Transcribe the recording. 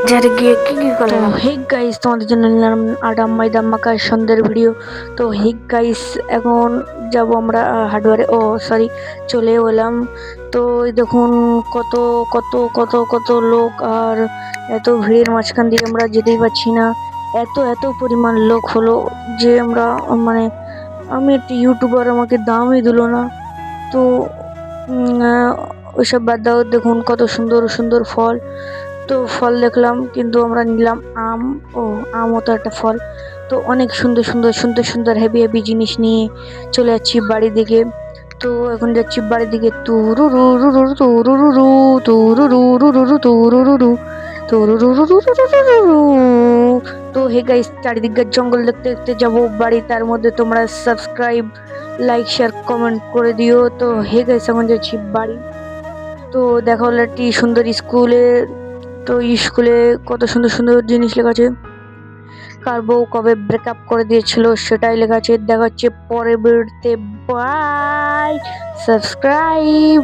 যারে গিয়ে কি করলাম। হে গাইস, তোমাদের জন্য নিলাম আটা ময়দা মাখার সন্ধ্যের ভিডিও। তো হে গাইস, এখন যাব আমরা হার্ডওয়্যারে, সরি, চলে এলাম। তো এই দেখুন কত কত কত কত লোক, আর এত ভিড়ের মাঝখান দিয়ে আমরা যেতেই পারছি না। এত এত পরিমাণ লোক হলো যে আমরা, মানে আমি একটা ইউটিউবার, আমাকে দামই দিল না। তো ওইসব বাদ দাও, দেখুন কত সুন্দর সুন্দর ফল। তো ফল দেখলাম, কিন্তু আমরা নিলাম আম। ও, আমও তো একটা ফল। তো অনেক সুন্দর সুন্দর সুন্দর সুন্দর হেভি হেভি জিনিস নিয়ে চলে যাচ্ছি বাড়ির দিকে। তো এখন যাচ্ছি বাড়ির দিকে। তুরুরু রুরু তুরুরু তুরুরু রুরু তুরুরু তুরুরু। তো হে গাইস, চারিদিকের জঙ্গল দেখতে দেখতে যাবো বাড়ি, তার মধ্যে তোমরা সাবস্ক্রাইব, লাইক, শেয়ার, কমেন্ট করে দিও। তো হে গাইস, এখন যাচ্ছি বাড়ি। তো দেখা হলো একটি সুন্দর স্কুলে। তো স্কুলে কত সুন্দর সুন্দর জিনিস লেখা আছে। কার বউ কবে ব্রেকআপ করে দিয়েছিল সেটাই লেখা আছে। দেখা হচ্ছে পরের ভিডিওতে। Bye, subscribe.